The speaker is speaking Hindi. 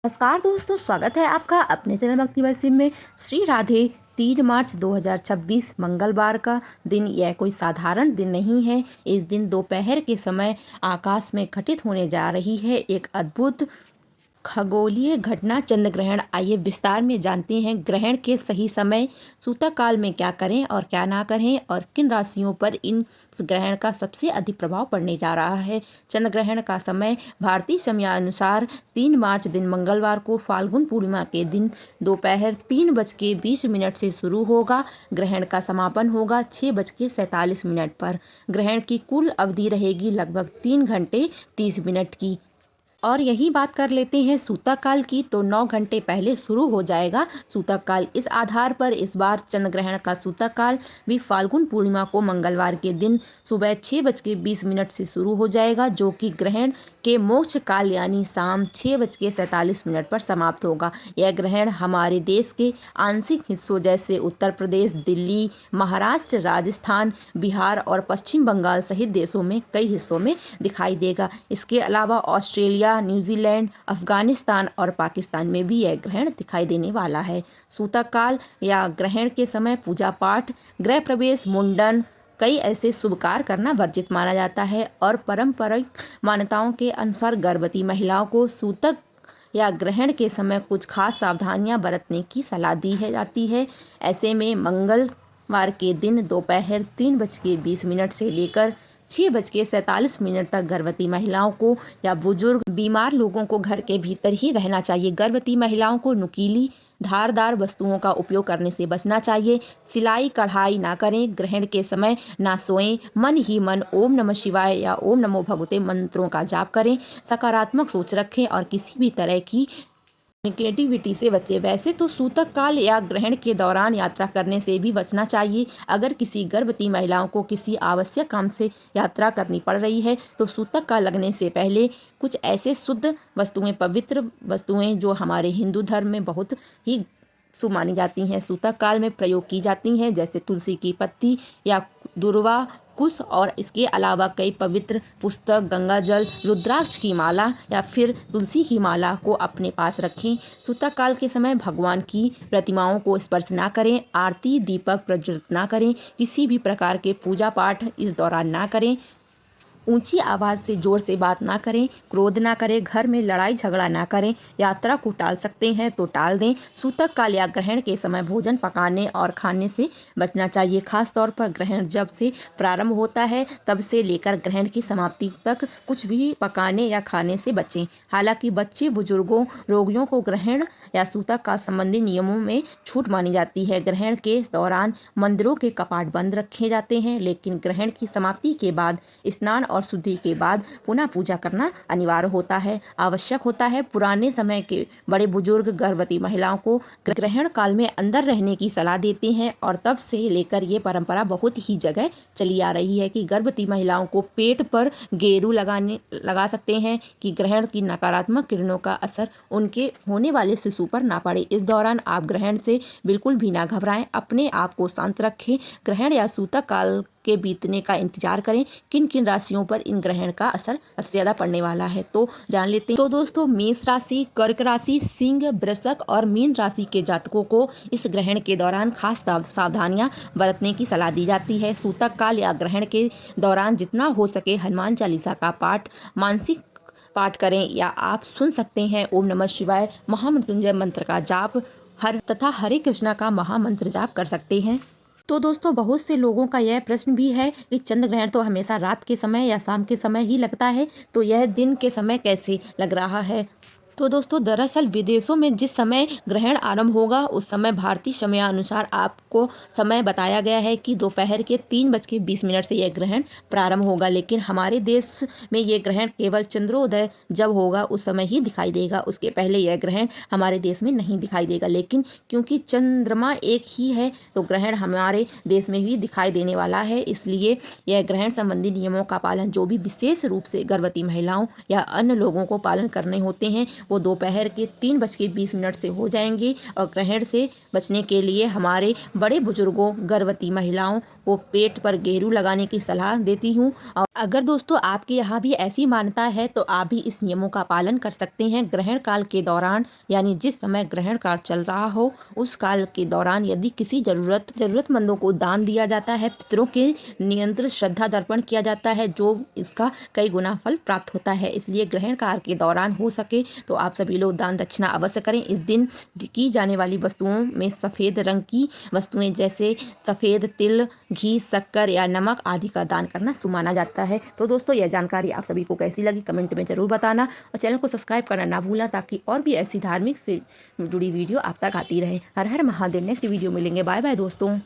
नमस्कार दोस्तों, स्वागत है आपका अपने चैनल भक्तिमय सिम में। श्री राधे। 3 मार्च 2026 मंगलवार का दिन यह कोई साधारण दिन नहीं है। इस दिन दोपहर के समय आकाश में घटित होने जा रही है एक अद्भुत खगोलीय घटना, चंद्र ग्रहण। आइए विस्तार में जानते हैं ग्रहण के सही समय, सूतक काल में क्या करें और क्या ना करें, और किन राशियों पर इस ग्रहण का सबसे अधिक प्रभाव पड़ने जा रहा है। चंद्र ग्रहण का समय भारतीय समयानुसार 3 मार्च दिन मंगलवार को फाल्गुन पूर्णिमा के दिन दोपहर 3:20 से शुरू होगा। ग्रहण का समापन होगा 6:47 पर। ग्रहण की कुल अवधि रहेगी लगभग 3 घंटे 30 मिनट की। और यही बात कर लेते हैं सूतक काल की, तो 9 घंटे पहले शुरू हो जाएगा सूतक काल। इस आधार पर इस बार चंद्र ग्रहण का सूतक काल भी फाल्गुन पूर्णिमा को मंगलवार के दिन सुबह 6:20 से शुरू हो जाएगा, जो कि ग्रहण के मोक्ष काल यानी शाम 6:47 पर समाप्त होगा। यह ग्रहण हमारे देश के आंशिक हिस्सों जैसे उत्तर प्रदेश, दिल्ली, महाराष्ट्र, राजस्थान, बिहार और पश्चिम बंगाल सहित देशों में कई हिस्सों में दिखाई देगा। इसके अलावा ऑस्ट्रेलिया, न्यूजीलैंड, अफगानिस्तान और पाकिस्तान में भी यह ग्रहण दिखाई देने वाला है। सूतक काल या ग्रहण के समय पूजा पाठ, गृह प्रवेश, मुंडन, कई ऐसे शुभ कार्य करना वर्जित माना जाता है। और पारंपरिक मान्यताओं के अनुसार गर्भवती महिलाओं को सूतक या ग्रहण के समय कुछ खास सावधानियां बरतने की सलाह दी जाती है। ऐसे में मंगलवार के दिन दोपहर 3:20 से लेकर 6:47 तक गर्भवती महिलाओं को या बुजुर्ग बीमार लोगों को घर के भीतर ही रहना चाहिए। गर्भवती महिलाओं को नुकीली धारदार वस्तुओं का उपयोग करने से बचना चाहिए। सिलाई कढ़ाई ना करें। ग्रहण के समय ना सोएं। मन ही मन ओम नमः शिवाय या ओम नमो भगवते मंत्रों का जाप करें। सकारात्मक सोच रखें और किसी भी तरह की निगेटिविटी से बचे। वैसे तो सूतक काल या ग्रहण के दौरान यात्रा करने से भी बचना चाहिए। अगर किसी गर्भवती महिलाओं को किसी आवश्यक काम से यात्रा करनी पड़ रही है तो सूतक काल लगने से पहले कुछ ऐसे शुद्ध वस्तुएं, पवित्र वस्तुएं जो हमारे हिंदू धर्म में बहुत ही शुभ मानी जाती हैं, सूतक काल में प्रयोग की जाती हैं, जैसे तुलसी की पत्ती या दुर्वा कुश, और इसके अलावा कई पवित्र पुस्तक, गंगा जल, रुद्राक्ष की माला या फिर तुलसी की माला को अपने पास रखें। सूतक काल के समय भगवान की प्रतिमाओं को स्पर्श ना करें। आरती, दीपक प्रज्वलित ना करें। किसी भी प्रकार के पूजा पाठ इस दौरान ना करें। ऊंची आवाज़ से जोर से बात ना करें। क्रोध ना करें। घर में लड़ाई झगड़ा ना करें। यात्रा को टाल सकते हैं तो टाल दें। सूतक काल या ग्रहण के समय भोजन पकाने और खाने से बचना चाहिए। खास तौर पर ग्रहण जब से प्रारंभ होता है तब से लेकर ग्रहण की समाप्ति तक कुछ भी पकाने या खाने से बचें। हालांकि बच्चे, बुजुर्गों, रोगियों को ग्रहण या सूतक काल संबंधी नियमों में छूट मानी जाती है। ग्रहण के दौरान मंदिरों के कपाट बंद रखे जाते हैं, लेकिन ग्रहण की समाप्ति के बाद स्नान और शुद्धि के बाद पुनः पूजा करना अनिवार्य होता है, आवश्यक होता है। पुराने समय के बड़े बुजुर्ग गर्भवती महिलाओं को ग्रहण काल में अंदर रहने की सलाह देते हैं, और तब से लेकर ये परंपरा बहुत ही जगह चली आ रही है कि गर्भवती महिलाओं को पेट पर गेरू लगा सकते हैं कि ग्रहण की नकारात्मक किरणों का असर उनके होने वाले शिशु पर ना पड़े। इस दौरान आप ग्रहण से बिल्कुल भी ना घबराएं, अपने आप को शांत रखें। ग्रहण या सूतक काल के बीतने का इंतजार करें। किन किन राशियों पर इन ग्रहण का असर सबसे ज्यादा पड़ने वाला है तो जान लेते हैं। तो दोस्तों, मेष राशि, कर्क राशि, सिंह, वृषभ और मीन राशि के जातकों को इस ग्रहण के दौरान खास सावधानियां बरतने की सलाह दी जाती है। सूतक काल या ग्रहण के दौरान जितना हो सके हनुमान चालीसा का पाठ मानसिक पाठ करें, या आप सुन सकते हैं ओम नमः शिवाय महामृत्युंजय मंत्र का जाप तथा हरे कृष्णा का महामंत्र जाप कर सकते हैं। तो दोस्तों, बहुत से लोगों का यह प्रश्न भी है कि चंद्र ग्रहण तो हमेशा रात के समय या शाम के समय ही लगता है, तो यह दिन के समय कैसे लग रहा है। तो दोस्तों, दरअसल विदेशों में जिस समय ग्रहण आरंभ होगा उस समय भारतीय समयानुसार आपको समय बताया गया है कि दोपहर के 3:20 से यह ग्रहण प्रारंभ होगा, लेकिन हमारे देश में यह ग्रहण केवल चंद्रोदय जब होगा उस समय ही दिखाई देगा। उसके पहले यह ग्रहण हमारे देश में नहीं दिखाई देगा, लेकिन क्योंकि चंद्रमा एक ही है तो ग्रहण हमारे देश में ही दिखाई देने वाला है। इसलिए यह ग्रहण संबंधी नियमों का पालन जो भी विशेष रूप से गर्भवती महिलाओं या अन्य लोगों को पालन करने होते हैं वो दोपहर के 3:20 से हो जाएंगे। और ग्रहण से बचने के लिए हमारे बड़े बुजुर्गों, गर्भवती महिलाओं को पेट पर गेरू लगाने की सलाह देती हूँ। और अगर दोस्तों आपके यहाँ भी ऐसी मान्यता है तो आप भी इस नियमों का पालन कर सकते हैं। ग्रहण काल के दौरान यानी जिस समय ग्रहण काल चल रहा हो उस काल के दौरान यदि किसी जरूरतमंदों को दान दिया जाता है, पितरों के नियंत्रण श्रद्धा दर्पण किया जाता है, जो इसका कई गुना फल प्राप्त होता है। इसलिए ग्रहण काल के दौरान हो सके तो आप सभी लोग दान दक्षिणा अवश्य करें। इस दिन की जाने वाली वस्तुओं में सफ़ेद रंग की वस्तुएं जैसे सफ़ेद तिल, घी, शक्कर या नमक आदि का दान करना शुभ माना जाता है। तो दोस्तों यह जानकारी आप सभी को कैसी लगी कमेंट में ज़रूर बताना और चैनल को सब्सक्राइब करना ना भूलना, ताकि और भी ऐसी धार्मिक से जुड़ी वीडियो आप तक आती रहे। हर हर महादेव। नेक्स्ट वीडियो मिलेंगे। बाय बाय दोस्तों।